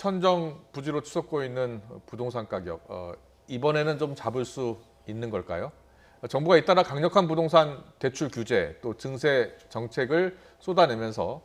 천정부지로 치솟고 있는 부동산 가격, 이번에는 좀 잡을 수 있는 걸까요? 정부가 잇따라 강력한 부동산 대출 규제, 또 증세 정책을 쏟아내면서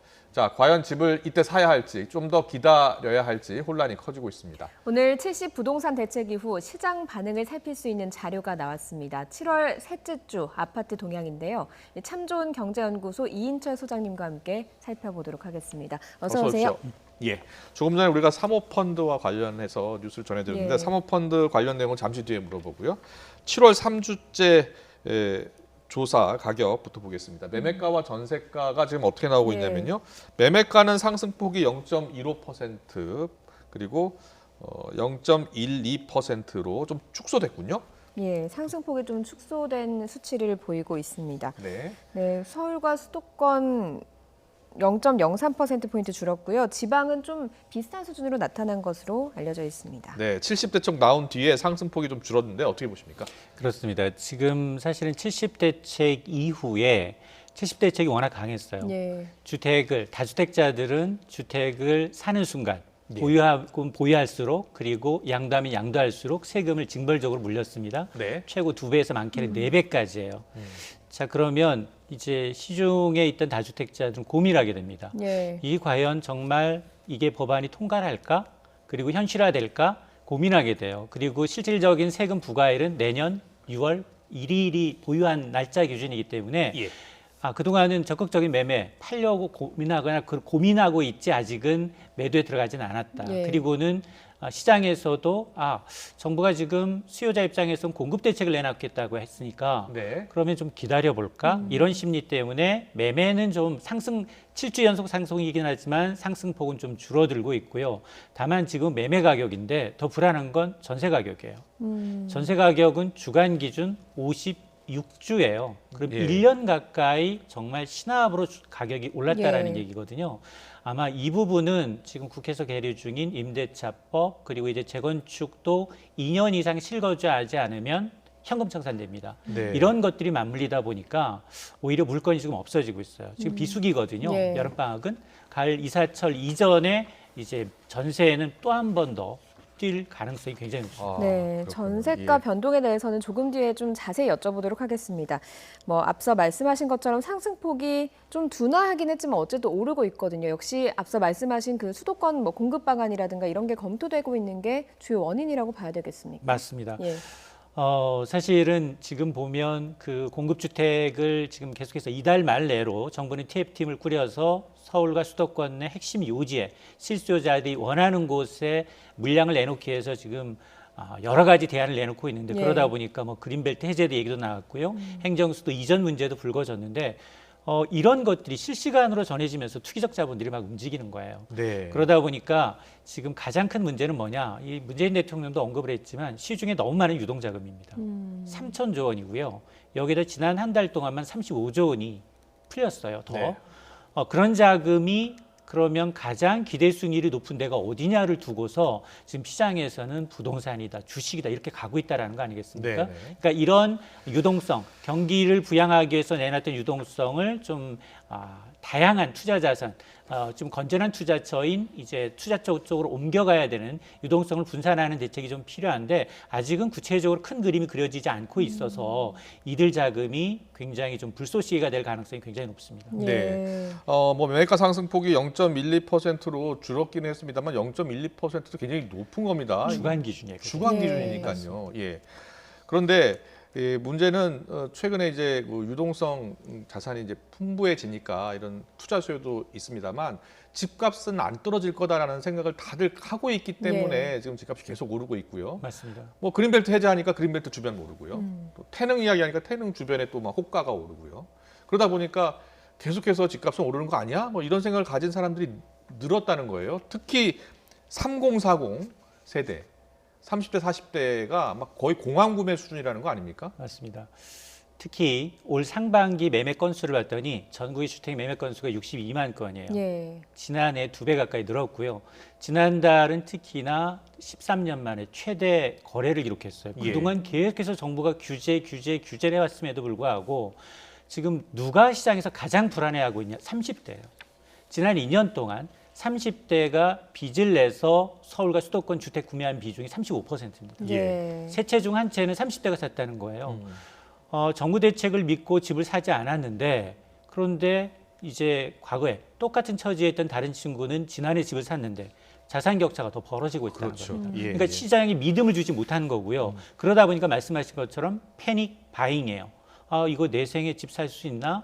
과연 집을 이때 사야 할지, 좀 더 기다려야 할지 혼란이 커지고 있습니다. 오늘 70 부동산 대책 이후 시장 반응을 살필 수 있는 자료가 나왔습니다. 7월 셋째 주 아파트 동향인데요. 참 좋은 경제연구소 이인철 소장님과 함께 살펴보도록 하겠습니다. 어서 오세요. 예, 조금 전에 우리가 사모펀드와 관련해서 뉴스를 전해드렸는데 예. 사모펀드 관련 내용은 잠시 뒤에 물어보고요. 7월 3주째 조사 가격부터 보겠습니다. 매매가와 전세가가 지금 어떻게 나오고 예. 있냐면요. 매매가는 상승폭이 0.15% 그리고 0.12%로 좀 축소됐군요. 예, 상승폭이 좀 축소된 수치를 보이고 있습니다. 네. 네, 서울과 수도권 0.03%포인트 줄었고요. 지방은 좀 비슷한 수준으로 나타난 것으로 알려져 있습니다. 네, 70대책 나온 뒤에 상승폭이 좀 줄었는데 어떻게 보십니까? 그렇습니다. 지금 사실은 70대책 이후에 70대책이 워낙 강했어요. 예. 다주택자들은 주택을 사는 순간 예. 보유할수록 그리고 양도하면 양도할수록 세금을 징벌적으로 물렸습니다. 네. 최고 2배에서 많게는 4배까지예요. 자, 그러면 이제 시중에 있던 다주택자들은 고민하게 됩니다. 예. 이 과연 정말 이게 법안이 통과를 할까? 그리고 현실화될까? 고민하게 돼요. 그리고 실질적인 세금 부과일은 내년 6월 1일이 보유한 날짜 기준이기 때문에 예. 그동안은 적극적인 매매, 팔려고 고민하거나 고민하고 있지 아직은 매도에 들어가지는 않았다. 예. 그리고는 시장에서도 정부가 지금 수요자 입장에서는 공급 대책을 내놨겠다고 했으니까 네. 그러면 좀 기다려볼까? 이런 심리 때문에 매매는 좀 7주 연속 상승이긴 하지만 상승폭은 좀 줄어들고 있고요. 다만 지금 매매 가격인데 더 불안한 건 전세 가격이에요. 전세 가격은 주간 기준 56주예요. 그럼 예. 1년 가까이 정말 신압으로 가격이 올랐다라는 예. 얘기거든요. 아마 이 부분은 지금 국회에서 계류 중인 임대차법 그리고 이제 재건축도 2년 이상 실거주하지 않으면 현금 청산됩니다. 네. 이런 것들이 맞물리다 보니까 오히려 물건이 지금 없어지고 있어요. 지금 비수기거든요. 예. 여름방학은 가을 이사철 이전에 이제 전세에는 또 한 번 더 뛸 가능성이 굉장히 높습니다. 네, 그렇군요. 전세가 예. 변동에 대해서는 조금 뒤에 좀 자세히 여쭤보도록 하겠습니다. 앞서 말씀하신 것처럼 상승폭이 좀 둔화하긴 했지만 어쨌든 오르고 있거든요. 역시 앞서 말씀하신 그 수도권 공급 방안이라든가 이런 게 검토되고 있는 게 주요 원인이라고 봐야 되겠습니까? 맞습니다. 예. 사실은 지금 보면 그 공급주택을 지금 계속해서 이달 말 내로 정부는 TF팀을 꾸려서 서울과 수도권 내 핵심 요지에 실수요자들이 원하는 곳에 물량을 내놓기 위해서 지금 여러 가지 대안을 내놓고 있는데 예. 그러다 보니까 그린벨트 해제도 얘기도 나왔고요. 행정수도 이전 문제도 불거졌는데 이런 것들이 실시간으로 전해지면서 투기적 자본들이 막 움직이는 거예요. 네. 그러다 보니까 지금 가장 큰 문제는 뭐냐? 이 문재인 대통령도 언급을 했지만 시중에 너무 많은 유동자금입니다. 3천조 원이고요. 여기다 지난 한 달 동안만 35조 원이 풀렸어요. 더. 네. 그런 자금이 그러면 가장 기대 수익률이 높은 데가 어디냐를 두고서 지금 시장에서는 부동산이다, 주식이다 이렇게 가고 있다라는 거 아니겠습니까? 네, 네. 그러니까 이런 유동성, 경기를 부양하기 위해서 내놨던 유동성을 좀 다양한 투자 자산, 좀 건전한 투자처인 이제 투자 쪽으로 옮겨가야 되는 유동성을 분산하는 대책이 좀 필요한데 아직은 구체적으로 큰 그림이 그려지지 않고 있어서 이들 자금이 굉장히 좀 불쏘시개가 될 가능성이 굉장히 높습니다. 네. 매매가 상승폭이 0.12%로 줄었긴 했습니다만 0.12%도 굉장히 높은 겁니다. 주간 기준이에요. 주간 예. 기준이니까요. 예. 그런데 문제는 최근에 이제 유동성 자산이 이제 풍부해지니까 이런 투자 수요도 있습니다만 집값은 안 떨어질 거다라는 생각을 다들 하고 있기 때문에 지금 집값이 계속 오르고 있고요. 맞습니다. 그린벨트 해제하니까 그린벨트 주변 오르고요. 또 태릉 이야기하니까 태릉 주변에 또 막 호가가 오르고요. 그러다 보니까 계속해서 집값은 오르는 거 아니야? 이런 생각을 가진 사람들이 늘었다는 거예요. 특히 3040 세대. 30대, 40대가 막 거의 공황 구매 수준이라는 거 아닙니까? 맞습니다. 특히 올 상반기 매매 건수를 봤더니 전국의 주택 매매 건수가 62만 건이에요. 예. 지난해 2배 가까이 늘었고요. 지난달은 특히나 13년 만에 최대 거래를 기록했어요. 예. 그동안 계속해서 정부가 규제를 해왔음에도 불구하고 지금 누가 시장에서 가장 불안해하고 있냐? 30대예요. 지난 2년 동안 30대가 빚을 내서 서울과 수도권 주택 구매한 비중이 35%입니다. 예. 세 채 중 한 채는 30대가 샀다는 거예요. 정부 대책을 믿고 집을 사지 않았는데 그런데 이제 과거에 똑같은 처지에 있던 다른 친구는 지난해 집을 샀는데 자산 격차가 더 벌어지고 있다는 그렇죠. 겁니다. 예, 그러니까 예. 시장이 믿음을 주지 못하는 거고요. 그러다 보니까 말씀하신 것처럼 패닉 바잉이에요. 이거 내 생에 집 살 수 있나?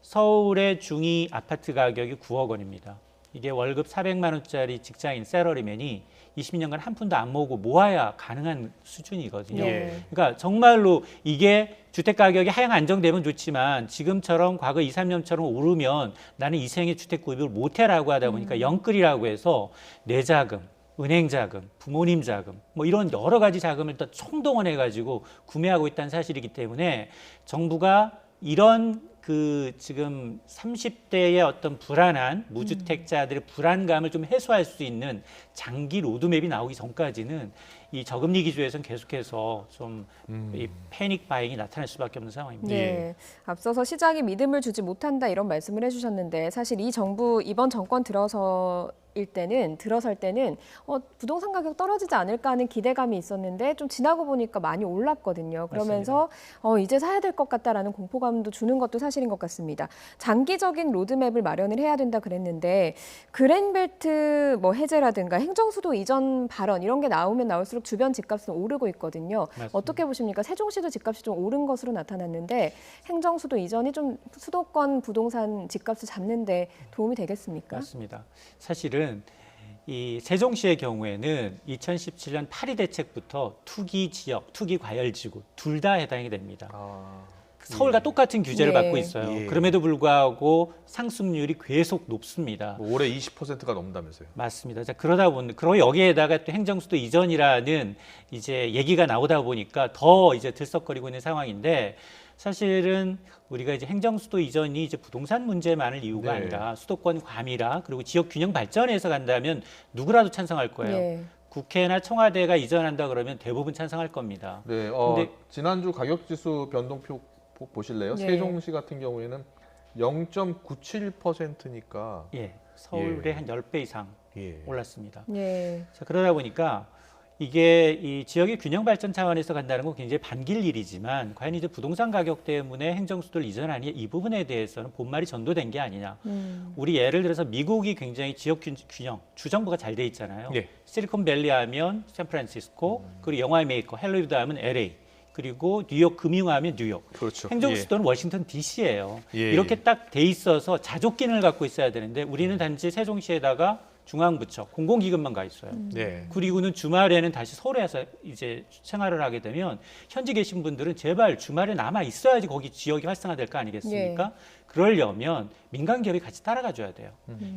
서울의 중위 아파트 가격이 9억 원입니다. 이게 월급 400만 원짜리 직장인 셀러리맨이 20년간 한 푼도 안 모으고 모아야 가능한 수준이거든요. 네. 그러니까 정말로 이게 주택 가격이 하향 안정되면 좋지만 지금처럼 과거 2, 3년처럼 오르면 나는 이 생에 주택 구입을 못해라고 하다 보니까 영끌이라고 해서 내 자금, 은행 자금, 부모님 자금 뭐 이런 여러 가지 자금을 또 총동원해 가지고 구매하고 있다는 사실이기 때문에 정부가 이런 그 지금 30대의 어떤 불안한 무주택자들의 불안감을 좀 해소할 수 있는 장기 로드맵이 나오기 전까지는 이 저금리 기조에서는 계속해서 좀 이 패닉 바잉이 나타날 수밖에 없는 상황입니다. 네. 앞서서 시장이 믿음을 주지 못한다 이런 말씀을 해주셨는데 사실 이 정부 이번 정권 들어설 때는 부동산 가격 떨어지지 않을까 하는 기대감이 있었는데 좀 지나고 보니까 많이 올랐거든요. 그러면서 이제 사야 될 것 같다라는 공포감도 주는 것도 사실인 것 같습니다. 장기적인 로드맵을 마련을 해야 된다 그랬는데 그랜벨트 뭐 해제라든가 행정수도 이전 발언 이런 게 나오면 나올수록 주변 집값은 오르고 있거든요. 맞습니다. 어떻게 보십니까? 세종시도 집값이 좀 오른 것으로 나타났는데 행정수도 이전이 좀 수도권 부동산 집값을 잡는 데 도움이 되겠습니까? 맞습니다. 사실은 이 세종시의 경우에는 2017년 8.2 대책부터 투기 지역, 투기 과열지구 둘 다 해당이 됩니다. 서울과 똑같은 규제를 네. 받고 있어요. 예. 그럼에도 불구하고 상승률이 계속 높습니다. 뭐 올해 20%가 넘는다면서요. 맞습니다. 자, 그러고 여기에다가 또 행정수도 이전이라는 이제 얘기가 나오다 보니까 더 이제 들썩거리고 있는 상황인데 사실은 우리가 이제 행정수도 이전이 이제 부동산 문제만을 이유가 네. 아니라 수도권 과밀화 그리고 지역 균형 발전에서 간다면 누구라도 찬성할 거예요. 네. 국회나 청와대가 이전한다 그러면 대부분 찬성할 겁니다. 네, 근데- 지난주 가격지수 변동표 보실래요? 네. 세종시 같은 경우에는 0.97%니까 예, 서울의 예. 한 10배 이상 예. 올랐습니다. 네. 자, 그러다 보니까 이게 이 지역의 균형 발전 차원에서 간다는 건 굉장히 반길 일이지만 과연 이제 부동산 가격 때문에 행정수도를 이전하니 이 부분에 대해서는 본말이 전도된 게 아니냐. 우리 예를 들어서 미국이 굉장히 지역 균형, 주정부가 잘 돼 있잖아요. 예. 실리콘밸리 하면 샌프란시스코, 그리고 영화의 메이커, 헐리우드 하면 LA, 그리고 뉴욕 금융하면 뉴욕. 그렇죠. 행정수도는 워싱턴 DC예요. 예. 이렇게 딱 돼 있어서 자족기능을 갖고 있어야 되는데 우리는 단지 세종시에다가 중앙부처, 공공기금만 가 있어요. 네. 그리고는 주말에는 다시 서울에 와서 이제 생활을 하게 되면 현지 계신 분들은 제발 주말에 남아 있어야지 거기 지역이 활성화될 거 아니겠습니까? 그러려면 민간 기업이 같이 따라가 줘야 돼요.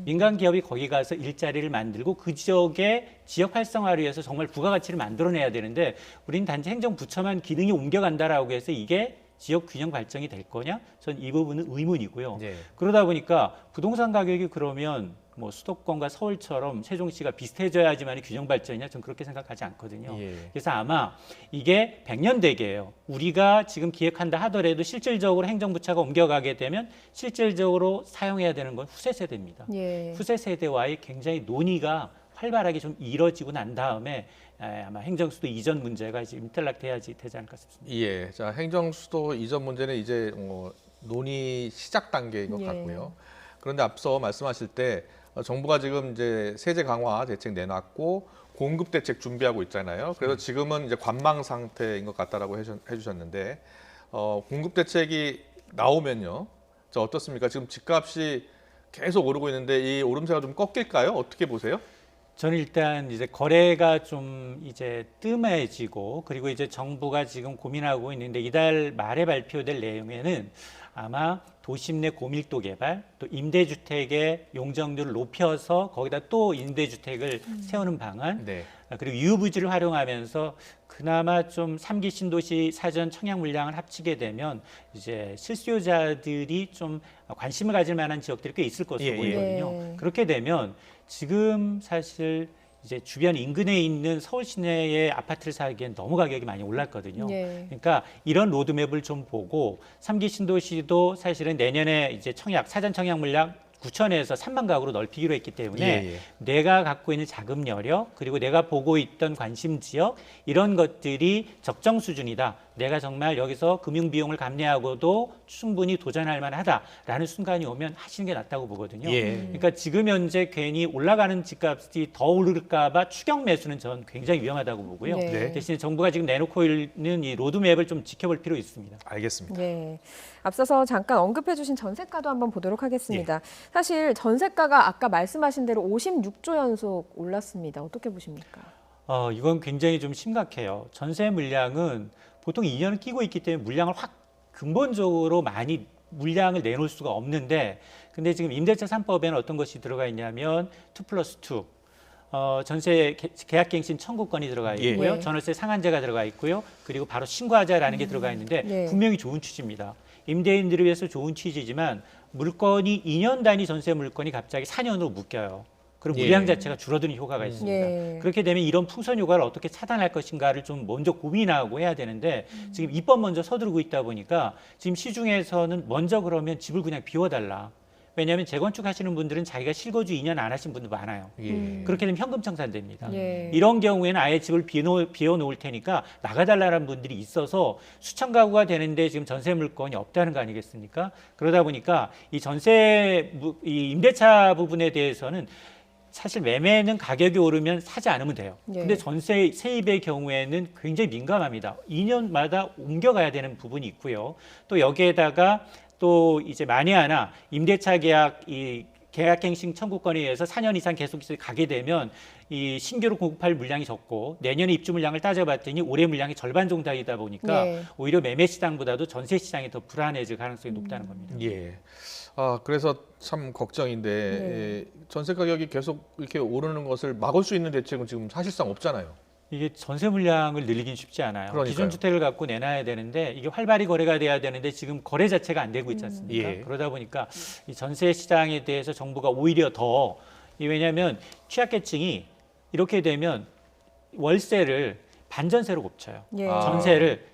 민간 기업이 거기 가서 일자리를 만들고 그 지역의 지역 활성화를 위해서 정말 부가가치를 만들어내야 되는데 우리는 단지 행정부처만 기능이 옮겨간다라고 해서 이게 지역 균형 발전이 될 거냐? 전 이 부분은 의문이고요. 네. 그러다 보니까 부동산 가격이 그러면 뭐 수도권과 서울처럼 세종시가 비슷해져야지만 균형 발전이냐? 전 그렇게 생각하지 않거든요. 예. 그래서 아마 이게 100년 대계예요. 우리가 지금 기획한다 하더라도 실질적으로 행정부처가 옮겨가게 되면 실질적으로 사용해야 되는 건 후세 세대입니다. 예. 후세 세대와의 굉장히 논의가 활발하게 좀 이뤄지고 난 다음에 아마 행정수도 이전 문제가 이제 인텔락돼야지 되지 않을까 싶습니다. 예. 자, 행정수도 이전 문제는 이제 논의 시작 단계인 것 예. 같고요. 그런데 앞서 말씀하실 때 정부가 지금 이제 세제 강화 대책 내놨고 공급 대책 준비하고 있잖아요. 그래서 지금은 이제 관망 상태인 것 같다라고 해주셨는데 공급 대책이 나오면요, 자, 어떻습니까? 지금 집값이 계속 오르고 있는데 이 오름세가 좀 꺾일까요? 어떻게 보세요? 저는 일단 이제 거래가 좀 이제 뜸해지고 그리고 이제 정부가 지금 고민하고 있는데 이달 말에 발표될 내용에는 아마 도심 내 고밀도 개발, 또 임대주택의 용적률을 높여서 거기다 또 임대주택을 세우는 방안, 네. 그리고 유부지를 활용하면서 그나마 좀 3기 신도시 사전 청약 물량을 합치게 되면 이제 실수요자들이 좀 관심을 가질 만한 지역들이 꽤 있을 것으로 예, 예. 보이거든요. 네. 그렇게 되면 지금 사실 이제 주변 인근에 있는 서울 시내의 아파트를 사기엔 너무 가격이 많이 올랐거든요. 예. 그러니까 이런 로드맵을 좀 보고 3기 신도시도 사실은 내년에 이제 사전 청약 물량 9천에서 3만 가구로 넓히기로 했기 때문에 예, 예. 내가 갖고 있는 자금 여력 그리고 내가 보고 있던 관심 지역 이런 것들이 적정 수준이다. 내가 정말 여기서 금융 비용을 감내하고도 충분히 도전할 만하다라는 순간이 오면 하시는 게 낫다고 보거든요. 예. 그러니까 지금 현재 괜히 올라가는 집값이 더 오를까 봐 추격 매수는 전 굉장히 위험하다고 보고요. 네. 네. 대신에 정부가 지금 내놓고 있는 이 로드맵을 좀 지켜볼 필요 있습니다. 알겠습니다. 네. 앞서서 잠깐 언급해 주신 전세가도 한번 보도록 하겠습니다. 사실 전세가가 아까 말씀하신 대로 56조 연속 올랐습니다. 어떻게 보십니까? 이건 굉장히 좀 심각해요. 전세 물량은 보통 2년을 끼고 있기 때문에 물량을 확 근본적으로 많이 물량을 내놓을 수가 없는데 근데 지금 임대차 3법에는 어떤 것이 들어가 있냐면 2+2 전세 계약갱신 청구권이 들어가 있고요. 예. 전월세 상한제가 들어가 있고요. 그리고 바로 신고하자라는 게 들어가 있는데 네. 분명히 좋은 취지입니다. 임대인들을 위해서 좋은 취지지만 물건이 2년 단위 전세 물건이 갑자기 4년으로 묶여요. 그럼 예. 물량 자체가 줄어드는 효과가 있습니다. 예. 그렇게 되면 이런 풍선 효과를 어떻게 차단할 것인가를 좀 먼저 고민하고 해야 되는데 지금 입법 먼저 서두르고 있다 보니까 지금 시중에서는 먼저 그러면 집을 그냥 비워달라. 왜냐하면 재건축 하시는 분들은 자기가 실거주 2년 안 하신 분들 많아요. 예. 그렇게 되면 현금 청산됩니다. 예. 이런 경우에는 아예 집을 비워놓을 테니까 나가달라는 분들이 있어서 수천 가구가 되는데 지금 전세 물건이 없다는 거 아니겠습니까? 그러다 보니까 이 이 임대차 부분에 대해서는 사실 매매는 가격이 오르면 사지 않으면 돼요. 예. 근데 전세 세입의 경우에는 굉장히 민감합니다. 2년마다 옮겨가야 되는 부분이 있고요. 또 여기에다가 또 이제 만에 하나 임대차 계약 이 계약갱신 청구권에 의해서 4년 이상 계속 가게 되면 이 신규로 공급할 물량이 적고 내년에 입주 물량을 따져봤더니 올해 물량이 절반 정도 되다 보니까 네. 오히려 매매 시장보다도 전세 시장이 더 불안해질 가능성이 높다는 겁니다. 예. 그래서 참 걱정인데 예, 전세 가격이 계속 이렇게 오르는 것을 막을 수 있는 대책은 지금 사실상 없잖아요. 이게 전세 물량을 늘리긴 쉽지 않아요. 그러니까요. 기존 주택을 갖고 내놔야 되는데 이게 활발히 거래가 돼야 되는데 지금 거래 자체가 안 되고 있지 않습니까? 예. 그러다 보니까 이 전세 시장에 대해서 정부가 오히려 더 왜냐하면 취약계층이 이렇게 되면 월세를 반전세로 곱쳐요. 예.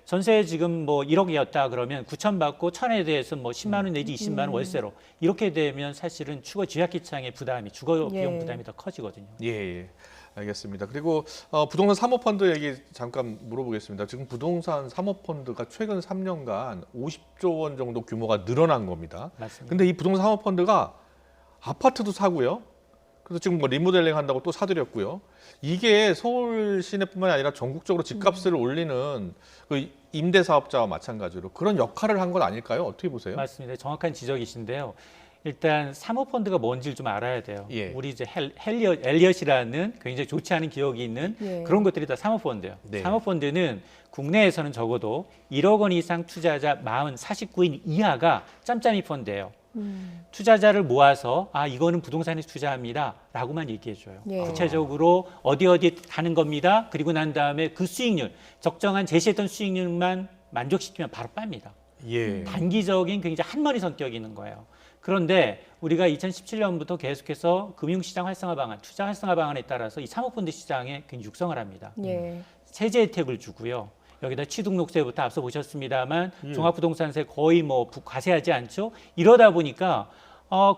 전세 지금 뭐 1억이었다 그러면 9천 받고 1,000에 대해서 뭐 10만 원 내지 20만 원 월세로 이렇게 되면 사실은 주거 취약계층의 부담이 주거 비용 예. 부담이 더 커지거든요. 예, 예. 알겠습니다. 그리고 부동산 사모펀드 얘기 잠깐 물어보겠습니다. 지금 부동산 사모펀드가 최근 3년간 50조 원 정도 규모가 늘어난 겁니다. 맞습니다. 근데 이 부동산 사모펀드가 아파트도 사고요. 그래서 지금 뭐 리모델링 한다고 또 사들였고요. 이게 서울 시내뿐만 아니라 전국적으로 집값을 올리는 그 임대 사업자와 마찬가지로 그런 역할을 한 건 아닐까요? 어떻게 보세요? 맞습니다. 정확한 지적이신데요. 일단 사모펀드가 뭔지를 좀 알아야 돼요. 예. 우리 이제 엘리엇이라는 굉장히 좋지 않은 기억이 있는 예. 그런 것들이 다 사모펀드예요. 네. 사모펀드는 국내에서는 적어도 1억 원 이상 투자자 49인 이하가 짬짬이 펀드예요. 투자자를 모아서 이거는 부동산에 투자합니다라고만 얘기해줘요. 예. 구체적으로 어디 가는 겁니다. 그리고 난 다음에 그 수익률 적정한 제시했던 수익률만 만족시키면 바로 빱니다. 예. 단기적인 굉장히 한머리 성격이 있는 거예요. 그런데 우리가 2017년부터 계속해서 금융시장 활성화 방안, 투자 활성화 방안에 따라서 이 사모펀드 시장에 굉장히 육성을 합니다. 예. 세제 혜택을 주고요. 여기다 취득록세부터 앞서 보셨습니다만 종합부동산세 거의 뭐 과세하지 않죠. 이러다 보니까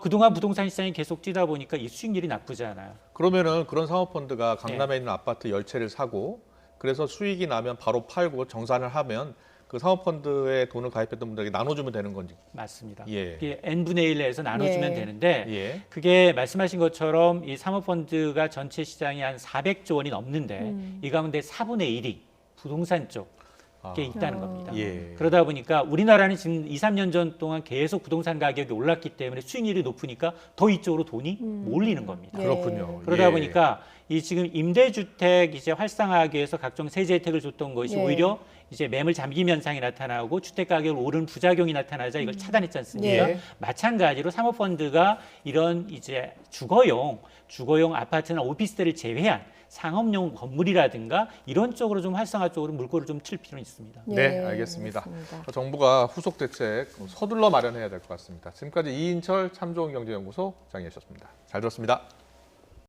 그동안 부동산 시장이 계속 뛰다 보니까 이 수익률이 나쁘지 않아요. 그러면은 그런 사모펀드가 강남에 있는 아파트 10채를 사고 그래서 수익이 나면 바로 팔고 정산을 하면 그 사모펀드에 돈을 가입했던 분들에게 나눠주면 되는 건지. 맞습니다. 예. 이게 n분의 1에서 나눠주면 예. 되는데 예. 그게 말씀하신 것처럼 이 사모펀드가 전체 시장이 한 400조 원이 넘는데 이 가운데 4분의 1이 부동산 쪽에 있다는 겁니다. 예. 그러다 보니까 우리나라는 지금 2, 3년 전 동안 계속 부동산 가격이 올랐기 때문에 수익률이 높으니까 더 이쪽으로 돈이 몰리는 겁니다. 예. 그렇군요. 그러다 예. 보니까 이 지금 임대주택 이제 활성화하기 위해서 각종 세제 혜택을 줬던 것이 예. 오히려 이제 매물 잠김 현상이 나타나고 주택 가격이 오르는 부작용이 나타나자 이걸 차단했지 않습니까? 예. 마찬가지로 사모펀드가 이런 이제 주거용 아파트나 오피스텔을 제외한 상업용 건물이라든가 이런 쪽으로 좀 활성화 쪽으로 물꼬를 좀 칠 필요는 있습니다. 네, 예, 알겠습니다. 알겠습니다. 정부가 후속 대책 서둘러 마련해야 될 것 같습니다. 지금까지 이인철 참좋은경제연구소 장이셨습니다. 잘 들었습니다.